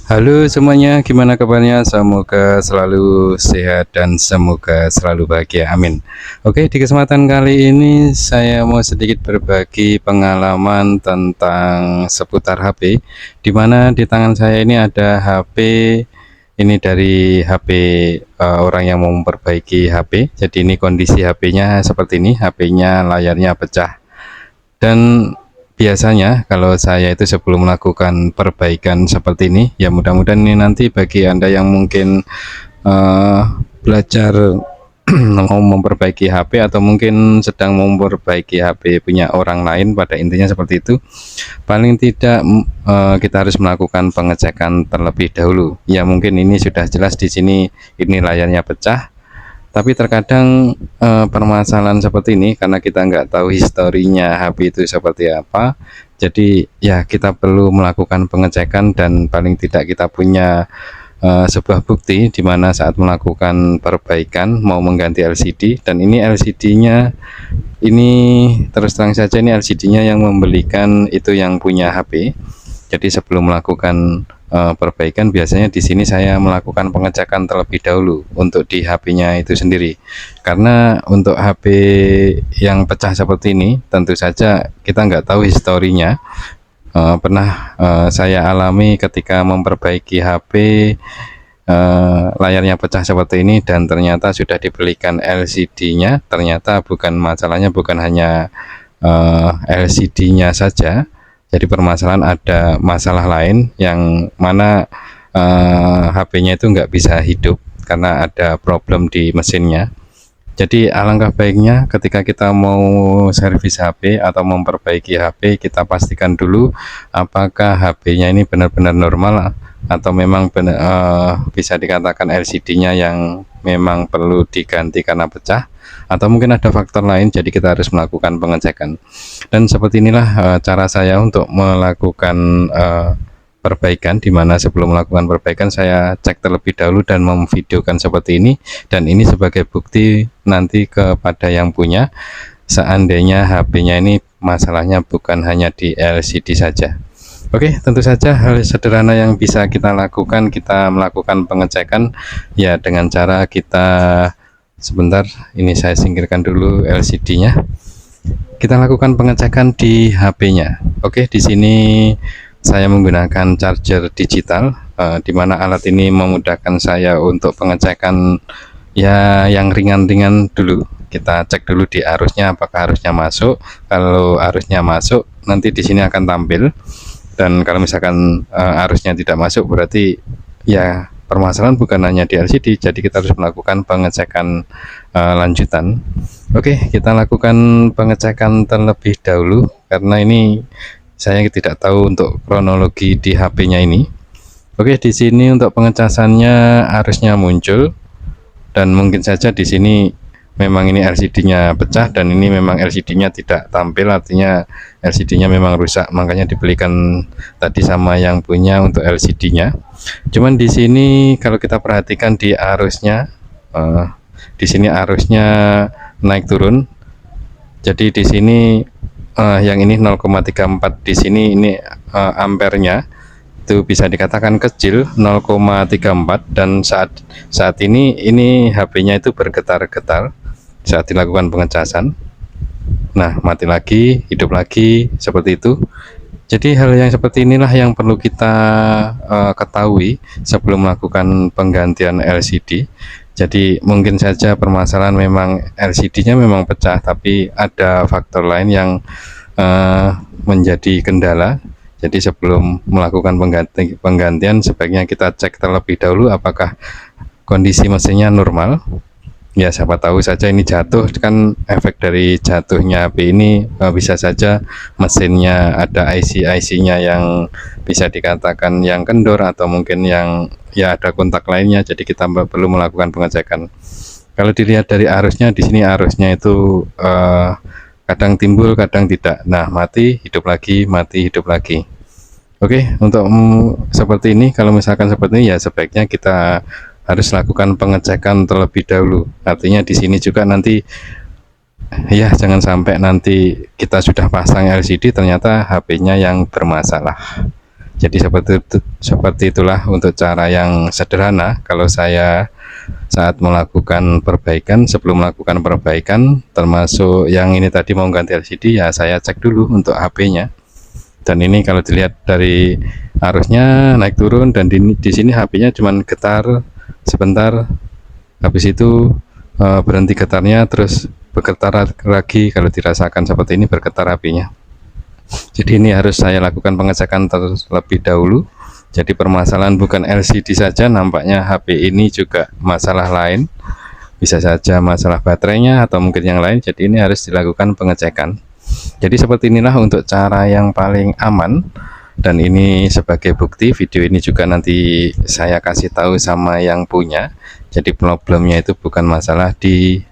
Halo semuanya, gimana kabarnya? Semoga selalu sehat dan semoga selalu bahagia. Amin. Oke, di kesempatan kali ini saya mau sedikit berbagi pengalaman tentang seputar HP, di mana di tangan saya ini ada HP. Ini dari HP orang yang mau memperbaiki HP. Jadi ini kondisi HP-nya seperti ini. HP-nya layarnya pecah. Dan biasanya kalau saya itu sebelum melakukan perbaikan seperti ini, ya mudah-mudahan ini nanti bagi Anda yang mungkin uh, belajar mau memperbaiki HP atau mungkin sedang memperbaiki HP punya orang lain, pada intinya seperti itu. Paling tidak kita harus melakukan pengecekan terlebih dahulu. Ya mungkin ini sudah jelas di sini, ini layarnya pecah. Tapi terkadang permasalahan seperti ini karena kita nggak tahu historinya HP itu seperti apa, jadi ya kita perlu melakukan pengecekan dan paling tidak kita punya sebuah bukti di mana saat melakukan perbaikan mau mengganti LCD, dan ini LCD-nya ini terus terang saja ini LCD-nya yang membelikan itu yang punya HP. Jadi sebelum melakukan perbaikan, biasanya di sini saya melakukan pengecekan terlebih dahulu untuk di HP-nya itu sendiri. Karena untuk HP yang pecah seperti ini, tentu saja kita nggak tahu historinya. Pernah saya alami ketika memperbaiki HP, layarnya pecah seperti ini dan ternyata sudah dibelikan LCD-nya. Ternyata bukan masalahnya, bukan hanya LCD-nya saja. Jadi permasalahan ada masalah lain yang mana HP-nya itu nggak bisa hidup karena ada problem di mesinnya. Jadi alangkah baiknya ketika kita mau servis HP atau memperbaiki HP, kita pastikan dulu apakah HP-nya ini benar-benar normal atau memang benar, bisa dikatakan LCD-nya yang memang perlu diganti karena pecah, atau mungkin ada faktor lain. Jadi kita harus melakukan pengecekan. Dan seperti inilah cara saya untuk melakukan perbaikan, dimana sebelum melakukan perbaikan saya cek terlebih dahulu dan memvideokan seperti ini, dan ini sebagai bukti nanti kepada yang punya seandainya HP-nya ini masalahnya bukan hanya di LCD saja. Oke, tentu saja hal sederhana yang bisa kita lakukan, kita melakukan pengecekan ya dengan cara kita, sebentar ini saya singkirkan dulu LCD-nya. Kita lakukan pengecekan di HP-nya. Oke, di sini saya menggunakan charger digital, di mana alat ini memudahkan saya untuk pengecekan ya yang ringan-ringan dulu. Kita cek dulu di arusnya apakah arusnya masuk. Kalau arusnya masuk, nanti di sini akan tampil. Dan kalau misalkan arusnya tidak masuk, berarti ya permasalahan bukan hanya di LCD, jadi kita harus melakukan pengecekan lanjutan. Oke, kita lakukan pengecekan terlebih dahulu karena ini saya tidak tahu untuk kronologi di HP-nya ini. Oke, di sini untuk pengecasannya arusnya muncul, dan mungkin saja di sini memang ini LCD-nya pecah dan ini memang LCD-nya tidak tampil, artinya LCD-nya memang rusak, makanya dibelikan tadi sama yang punya untuk LCD-nya. Cuman di sini kalau kita perhatikan di arusnya, di sini arusnya naik turun. Jadi di sini yang ini 0,34, di sini ini ampernya itu bisa dikatakan kecil 0,34, dan saat ini HP-nya itu bergetar-getar saat dilakukan pengecasan. Nah, mati lagi, hidup lagi, seperti itu. Jadi hal yang seperti inilah yang perlu kita ketahui sebelum melakukan penggantian LCD. Jadi mungkin saja permasalahan memang LCD-nya memang pecah, tapi ada faktor lain yang menjadi kendala. Jadi sebelum melakukan penggantian sebaiknya kita cek terlebih dahulu apakah kondisi mesinnya normal. Ya siapa tahu saja ini jatuh, kan efek dari jatuhnya HP ini bisa saja mesinnya ada IC-nya yang bisa dikatakan yang kendor, atau mungkin yang ya ada kontak lainnya. Jadi kita perlu melakukan pengecekan. Kalau dilihat dari arusnya, di sini arusnya itu kadang timbul kadang tidak. Nah, mati hidup lagi, mati hidup lagi. Oke, untuk seperti ini, kalau misalkan seperti ini ya sebaiknya kita harus lakukan pengecekan terlebih dahulu. Artinya di sini juga nanti ya jangan sampai nanti kita sudah pasang LCD ternyata HP-nya yang bermasalah. Jadi seperti itulah untuk cara yang sederhana kalau saya saat melakukan perbaikan. Sebelum melakukan perbaikan, termasuk yang ini tadi mau ganti LCD, ya saya cek dulu untuk HP-nya. Dan ini kalau dilihat dari arusnya naik turun, dan di sini HP-nya cuman getar sebentar, habis itu berhenti getarnya, terus bergetar lagi. Kalau dirasakan seperti ini bergetar HP-nya. Jadi ini harus saya lakukan pengecekan terlebih dahulu. Jadi permasalahan bukan LCD saja, nampaknya HP ini juga masalah lain. Bisa saja masalah baterainya atau mungkin yang lain. Jadi ini harus dilakukan pengecekan. Jadi seperti inilah untuk cara yang paling aman. Dan ini sebagai bukti, video ini juga nanti saya kasih tahu sama yang punya. Jadi problemnya itu bukan masalah di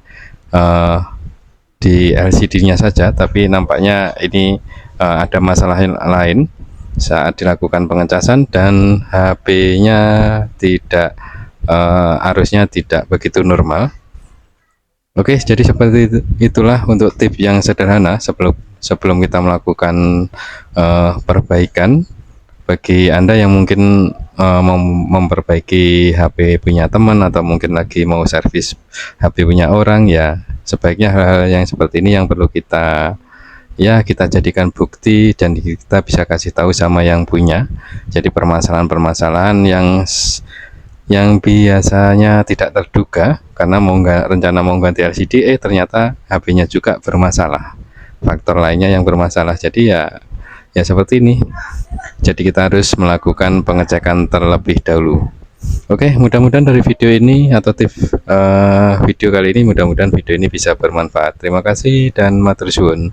LCD-nya saja, tapi nampaknya ini ada masalah lain saat dilakukan pengecasan, dan HP-nya tidak arusnya tidak begitu normal. Oke, jadi seperti itulah untuk tips yang sederhana sebelum kita melakukan perbaikan. Bagi Anda yang mungkin mau memperbaiki HP punya teman, atau mungkin lagi mau servis HP punya orang, ya sebaiknya hal-hal yang seperti ini yang perlu kita jadikan bukti, dan kita bisa kasih tahu sama yang punya. Jadi permasalahan-permasalahan yang biasanya tidak terduga, karena rencana mau ganti LCD, ternyata HP-nya juga bermasalah, faktor lainnya yang bermasalah. Jadi ya seperti ini. Jadi kita harus melakukan pengecekan terlebih dahulu. Oke, mudah-mudahan dari video ini atau tips video kali ini, mudah-mudahan video ini bisa bermanfaat. Terima kasih dan matur suwun.